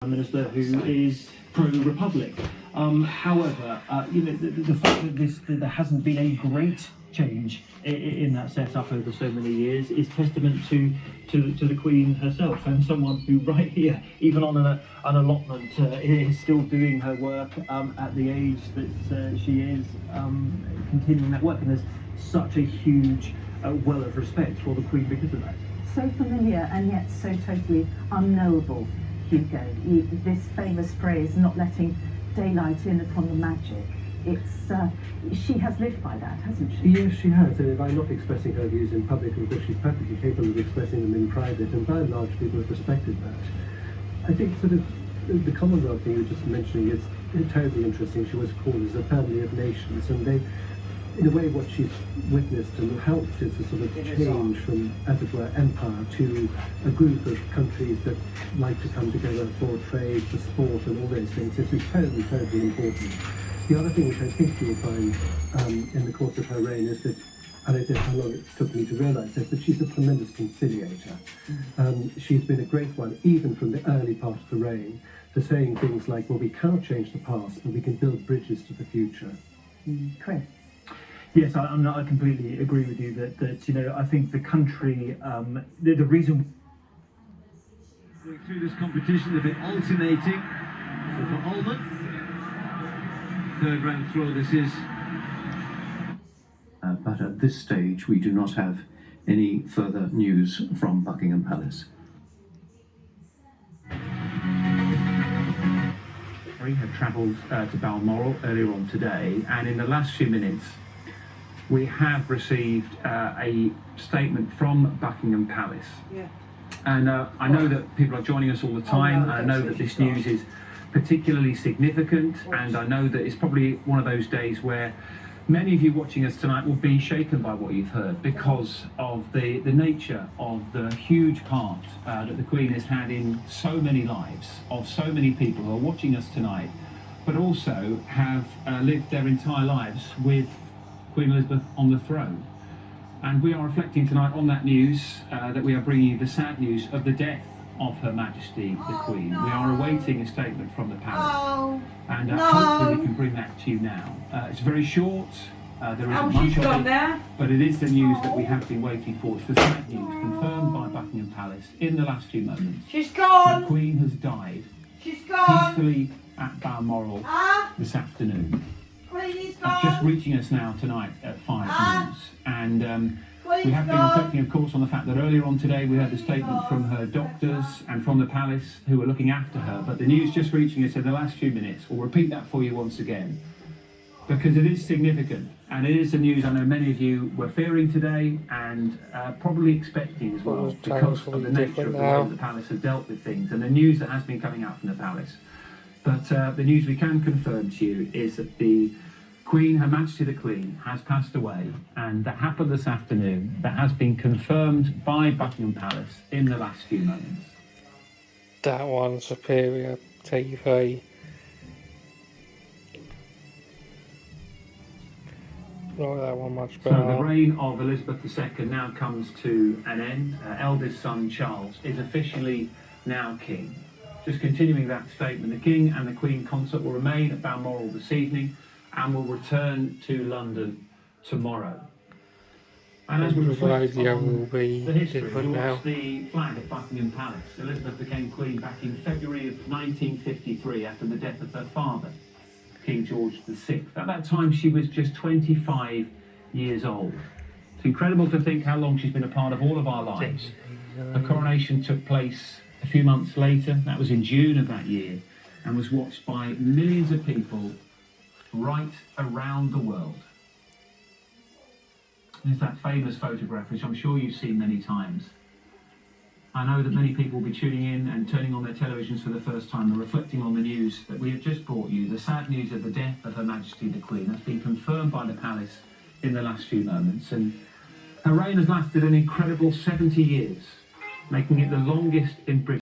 Minister who is pro-Republic. However, the fact that there hasn't been a great change in that setup over so many years is testament to the Queen herself, and someone who right here, even on an allotment, is still doing her work at the age that she is, continuing that work, and there's such a huge well of respect for the Queen because of that. So familiar and yet so totally unknowable, Hugo. This famous phrase, not letting daylight in upon the magic. She has lived by that, hasn't she? Yes, she has, and by not expressing her views in public, of course, she's perfectly capable of expressing them in private, and by and large people have respected that. I think sort of the Commonwealth thing you were just mentioning is terribly interesting. She was called as a family of nations, and they, in a way, what she's witnessed and helped is a sort of change from, as it were, empire to a group of countries that like to come together for trade, for sport, and all those things. This is terribly, terribly important. The other thing which I think you'll find in the course of her reign is that, and I don't know how long it took me to realise this, that she's a tremendous conciliator. She's been a great one, even from the early part of the reign, for saying things like, well, we cannot change the past, but we can build bridges to the future. Chris? Yes, I completely agree with you that I think the country, the reason... Going through this competition, a bit alternating for Allman. Third round throw this is. But at this stage we do not have any further news from Buckingham Palace. We have travelled to Balmoral earlier on today, and in the last few minutes we have received a statement from Buckingham Palace. Yeah. And I know that people are joining us all the time, and I know that this news is particularly significant, and I know that it's probably one of those days where many of you watching us tonight will be shaken by what you've heard because of the nature of the huge part that the Queen has had in so many lives of so many people who are watching us tonight, but also have lived their entire lives with Queen Elizabeth on the throne. And we are reflecting tonight on that news, that we are bringing you the sad news of the death of Her Majesty the Queen. We are awaiting a statement from the Palace, and hopefully we can bring that to you now. It's very short, there isn't much of it, but it is the news that we have been waiting for. It's the sad news confirmed by Buckingham Palace in the last few moments. She's gone! The Queen has died peacefully at Balmoral this afternoon. That's just reaching us now tonight at 5 news, and we have been reflecting, of course, on the fact that earlier on today we had a statement from her doctors and from the palace who were looking after her, but the news just reaching us in the last few minutes. We'll repeat that for you once again, because it is significant, and it is the news I know many of you were fearing today and probably expecting as well, because of the nature of the way the palace have dealt with things and the news that has been coming out from the palace. But the news we can confirm to you is that the Queen, Her Majesty the Queen, has passed away, and that happened this afternoon. That has been confirmed by Buckingham Palace in the last few moments. That one's superior TV. Like that one much better. So the reign of Elizabeth II now comes to an end. Her eldest son, Charles, is officially now king. Just continuing that statement, the King and the Queen consort will remain at Balmoral this evening and will return to London tomorrow. And as we reflect on the history, we watched the flag at Buckingham Palace. Elizabeth became Queen back in February of 1953 after the death of her father, King George VI. At that time she was just 25 years old. It's incredible to think how long she's been a part of all of our lives. Her coronation took place a few months later, that was in June of that year, and was watched by millions of people right around the world. There's that famous photograph, which I'm sure you've seen many times. I know that many people will be tuning in and turning on their televisions for the first time and reflecting on the news that we have just brought you. The sad news of the death of Her Majesty the Queen has been confirmed by the palace in the last few moments, and her reign has lasted an incredible 70 years, making it the longest in Britain.